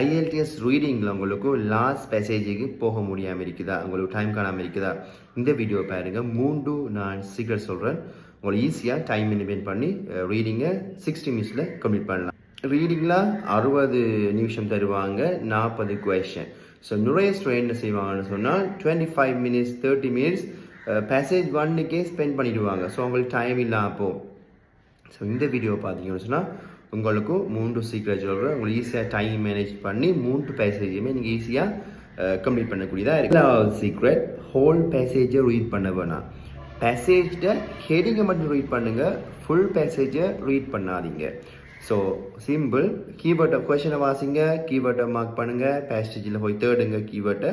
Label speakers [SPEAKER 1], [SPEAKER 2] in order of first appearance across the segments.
[SPEAKER 1] IELTS ரீடிங்கில் உங்களுக்கு last பேசேஜுக்கு போக முடியாமல் இருக்குதா, உங்களுக்கு டைம் காணாமல் இருக்குதா, இந்த வீடியோ பாருங்கள். 3 சீக்கிரம் சொல்கிறேன். உங்களுக்கு ஈஸியாக டைம் மேனேஜ்மெண்ட் பண்ணி ரீடிங்கை 60 மினிட்ஸில் கம்ப்ளீட் பண்ணலாம். ரீடிங்கில் 60 நிமிஷம் தருவாங்க, 40 கொஷன். ஸோ நிறைய ஸ்டூடெண்ட் என்ன செய்வாங்கன்னு சொன்னால் 25 மினிட்ஸ் 30 மினிட்ஸ் பேசேஜ் 1க்கே ஸ்பெண்ட் பண்ணிடுவாங்க. ஸோ உங்களுக்கு டைம் இல்லாமல் போகும். ஸோ இந்த வீடியோ பார்த்தீங்கன்னு சொன்னால் உங்களுக்கு 3 சீக்கிரம் சொல்கிறேன். உங்களுக்கு ஈஸியாக டைம் மேனேஜ் பண்ணி 3 பேசேஜுமே நீங்கள் ஈஸியாக கம்ப்ளீட் பண்ணக்கூடியதாக இருக்குது. சீக்ரெட், ஹோல் பேசேஜை ரீட் பண்ண வேணாம். பேசேஜில் ஹெடிங்கை மட்டும் ரீட் பண்ணுங்கள், ஃபுல் பேசேஜை ரீட் பண்ணாதீங்க. ஸோ சிம்பிள், கீவேர்டை கொஷனை வாசிங்க, கீவேர்டை மார்க் பண்ணுங்கள், பேசேஜில் போய் தேடுங்க கீவேர்டை,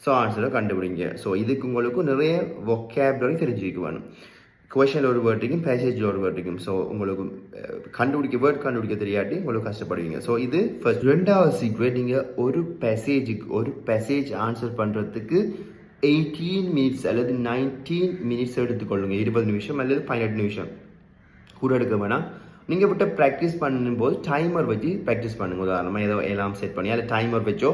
[SPEAKER 1] ஸோ ஆன்சரை கண்டுபிடிங்க. ஸோ இதுக்கு உங்களுக்கு நிறைய வொக்காபுலரி தெரிஞ்சுக்க வேணும். கொஷனில் ஒரு வேர்ட் இருக்கும், பேசேஜில் ஒரு வேர்ட் இருக்கும். ஸோ உங்களுக்கு வேர்ட் கண்டுபிடிக்க தெரியாட்டி உங்களுக்கு கஷ்டப்படுவீங்க. ஸோ இது ஃபர்ஸ்ட். 2வது சீக்ரெட், நீங்கள் ஒரு பேசேஜ் ஆன்சர் பண்ணுறதுக்கு 18 மினிட்ஸ் அல்லது 19 மினிட்ஸ் எடுத்துக்கொள்ளுங்க. 20 நிமிஷம் அல்லது 18 நிமிஷம் கூட எடுக்க வேணாம். நீங்கள் விட்ட ப்ராக்டிஸ் பண்ணும்போது டைமர் வச்சு ப்ராக்டிஸ் பண்ணுங்க. உதாரணமாக ஏதோ எல்லாம் செட் பண்ணி அதில் டைமர் வச்சோ,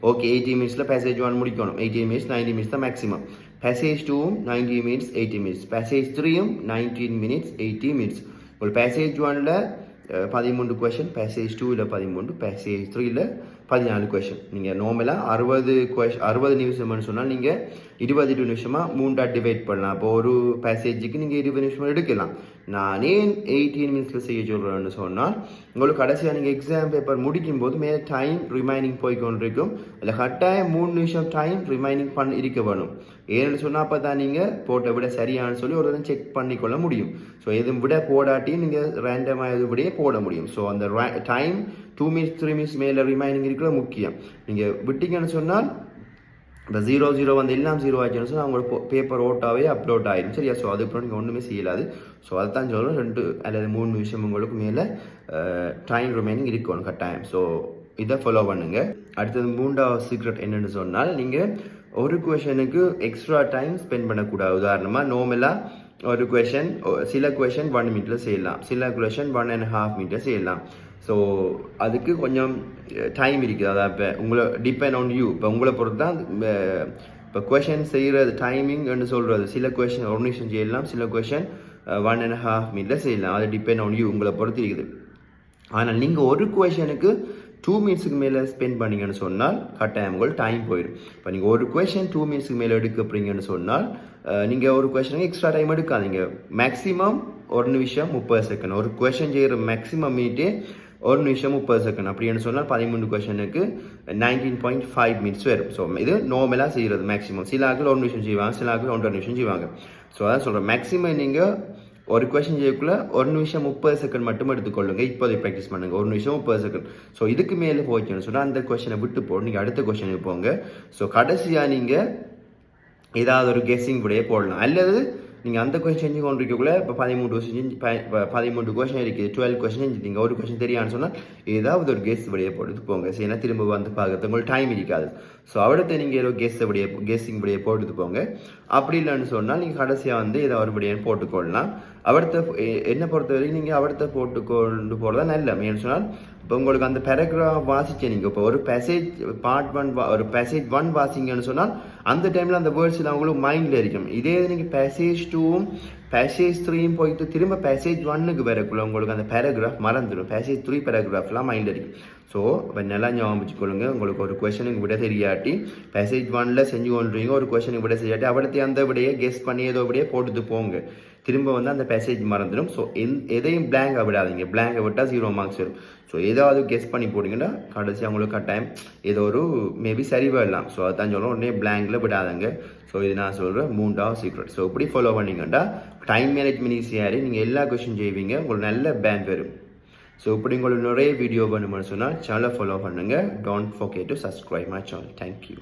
[SPEAKER 1] ஓகே 80 மினிட்ஸில் பேசேஜ் 1 முடிக்கணும், 80 மினிட்ஸ் 90 மினிட்ஸ் தான் மேக்ஸிமம். பேசேஜ் 2ம் 90 மினிட்ஸ் 80 மினிட்ஸ், பேசேஜ் 3ம் 19 மினிட்ஸ் 80 மினிட்ஸ். ஒரு பேசேஜ் 1ல் 13 கொஷன், பேசேஜ் 2ல் 13, பேசேஜ் 3ல் 14 கொஷன். நீங்கள் நார்மலாக 60 நிமிஷம்னு சொன்னால் நீங்கள் 20 நிமிஷமாக 3 டிவைட் பண்ணலாம். அப்போ ஒரு பேசேஜுக்கு நீங்கள் 20 நிமிஷம் எடுக்கலாம். நானே 18 மினிட்ஸில் செய்ய சொல்கிறேன்னு சொன்னால் உங்களுக்கு கடைசியாக நீங்கள் எக்ஸாம் பேப்பர் முடிக்கும்போது மேலே டைம் ரிமைனிங் போய்கொண்டிருக்கும். அதில் கட்டாயம் 3 நிமிஷம் டைம் ரிமைனிங் இருக்க வேணும். ஏன்னு சொன்னால் அப்போ தான் நீங்கள் போட்ட விட சரியானு சொல்லி ஒரு தடவை செக் பண்ணிக்கொள்ள முடியும். ஸோ எதுவும் விட போடாட்டியும் நீங்கள் ரேண்டமாக இது விடையே போட முடியும். ஸோ அந்த டைம் 2 மினிட்ஸ் 3 மினிட்ஸ் மேலே ரிமைனிங் இருக்கிறது முக்கியம். நீங்கள் விட்டீங்கன்னு சொன்னால் இந்த 0 வந்து எல்லாம் 0 ஆச்சுன்னு சொன்னால் அவங்களோட பேப்பர் ஓட்டாவே அப்லோட் ஆகிடும். சரியா? ஸோ அதுக்கப்புறம் நீங்கள் ஒன்றுமே செய்யலாது. ஸோ அதுதான் சொல்கிறோம், 2 அல்லது 3 நிமிஷம் உங்களுக்கு மேலே டைம் ரிமைனிங் இருக்கணும் கட்டாயம். ஸோ இதை ஃபாலோ பண்ணுங்க. அடுத்தது 3வது சீக்ரெட் என்னென்னு சொன்னால், நீங்கள் ஒரு கொஷனுக்கு எக்ஸ்ட்ரா டைம் ஸ்பெண்ட் பண்ணக்கூடாது. உதாரணமாக நார்மலாக ஒரு கொஷன், சில கொஷன் 1 மினிட்டில் செய்யலாம், சில கொஷன் 1.5 மினிட்டில் செய்யலாம். ஸோ அதுக்கு கொஞ்சம் டைம் இருக்குது. அதான் இப்போ உங்களை டிபெண்ட் ஆன் யூ. இப்போ உங்களை பொறுத்து தான் இப்போ கொஷன் செய்கிறது டைமிங்னு சொல்கிறது. சில கொஷன் 1 நிமிஷம் செய்யலாம், சில கொஷன் 1.5 மினிட்டில் செய்யலாம். அது டிபெண்ட் ஆன் யூ, உங்களை பொறுத்து இருக்குது. ஆனால் நீங்கள் ஒரு கொஷனுக்கு 2 மினிட்ஸுக்கு மேலே ஸ்பெண்ட் பண்ணிங்கன்னு சொன்னால் கட்டாயம் உங்களுக்கு டைம் போயிடும். இப்போ நீங்கள் ஒரு கொஷன் 2 மினிட்ஸுக்கு மேலே எடுக்கப்படுறீங்கன்னு சொன்னால் நீங்கள் ஒரு கொஷனுக்கு எக்ஸ்ட்ரா டைம் எடுக்காதீங்க. மேக்ஸிமம் 1 நிமிஷம் 30 செகண்ட். ஒரு கொஷன் செய்கிற மேக்ஸிமம் மினிட்டே 1 நிமிஷம் 30 செகண்ட். அப்படின்னு சொன்னால் 13 கொஷனுக்கு 19.5 மினிட்ஸ் வரும். ஸோ இது நார்மலாக செய்கிறது மேக்ஸிமம். சில ஆக்கள் 1 நிமிஷம் செய்வாங்க, சில ஆக்கள் 1.5 நிமிஷம் செய்வாங்க. ஸோ அதான் சொல்கிறேன், மேக்ஸிமம் நீங்கள் ஒரு கொஷின் செய்யக்குள்ள 1 நிமிஷம் 30 செகண்ட் மட்டும் எடுத்துக்கொள்ளுங்க. இப்போதை ப்ராக்டிஸ் பண்ணுங்க 1 நிமிஷம் 30 செகண்ட். ஸோ இதுக்கு மேலே போச்சுன்னு சொன்னால் அந்த கொஷனை விட்டு போட்டு நீங்கள் அடுத்த கொஷனுக்கு போங்க. ஸோ கடைசியாக நீங்கள் ஏதாவது ஒரு கெஸ்ஸிங் விடையே போடலாம். அல்லது நீங்கள் அந்த கொஷின் செஞ்சு கொண்டிருக்கக்குள்ள இப்போ 13 கொஷின் இருக்குது, 12 கொஷின் செஞ்சுட்டீங்க, ஒரு கொஷின் தெரியான்னு சொன்னால் ஏதாவது ஒரு கெஸ் விடையை போட்டு போங்க. ஏன்னா திரும்ப வந்து பார்க்கறது உங்களுக்கு டைம் இருக்காது. ஸோ அடுத்த நீங்கள் ஏதோ கெஸ்ஸிங் விடையை போட்டு போங்க. அப்படி இல்லைன்னு சொன்னால் நீங்கள் கடைசியாக வந்து ஏதாவது ஒரு விடையை போட்டுக்கொள்ளலாம். என்ன பொறுத்தவரைக்கும் நீங்கள் அவர்த்த போட்டுக்கொண்டு போகிறதா நல்ல. ஏன்னு சொன்னால் இப்போ உங்களுக்கு அந்த பேராகிராஃப் வாசிச்சு நீங்கள் இப்போ ஒரு பேசேஜ் பார்ட் 1 ஒரு பேசேஜ் 1 வாசிங்கன்னு சொன்னால் அந்த டைமில் அந்த வேர்ட்ஸ் எல்லாம் உங்களுக்கு மைண்டில் இருக்கும். இதே நீங்கள் பேசேஜ் 2ம் பேசேஜ் 3யும் போயிட்டு திரும்ப பேசேஜ் 1க்கு வரக்குள்ள உங்களுக்கு அந்த பேராகிராஃப் மறந்துடும். பேசேஜ் 3 பேராகிராஃப்லாம் மைண்டில் இருக்கும். ஸோ இப்போ நல்லா ஞாபகம் வச்சுக்கொள்ளுங்க. உங்களுக்கு ஒரு கொஷனுக்கு விட தெரியாட்டி பேசேஜ் 1ல் செஞ்சு கொண்டுருவீங்க, ஒரு கொஷனுக்கு விட செய்யாட்டி அவடத்தையும் அந்த விடையை கெஸ் பண்ணி ஏதோ விடையே போட்டுட்டு போங்க. திரும்ப வந்து அந்த பேசேஜ் மறந்துடும். ஸோ எதையும் பிளாங்கை விடாதீங்க. பிளாங்கை விட்டால் 0 மார்க்ஸ் வரும். ஸோ ஏதாவது கெஸ் பண்ணி போட்டிங்கன்னா கடைசி அவங்களுக்கு கட்டாயம் ஏதோ ஒரு மேபி சரி வரலாம். ஸோ அதான் சொல்கிறோம், உடனே பிளாங்கில் விடாதங்க. ஸோ இது நான் சொல்கிறேன் 3வது சீக்ரெட். ஸோ இப்படி ஃபாலோ பண்ணிங்கன்னா டைம் மேனேஜ்மெண்ட் ஈஸியாக நீங்கள் எல்லா கொஷின் செய்வீங்க, உங்களுக்கு நல்ல பேங்க் வரும். ஸோ இப்படி உங்களுக்கு நிறைய வீடியோ வேணும்னு சொன்னால் சேனலை ஃபாலோ பண்ணுங்கள். Don't forget to subscribe my channel. Thank you.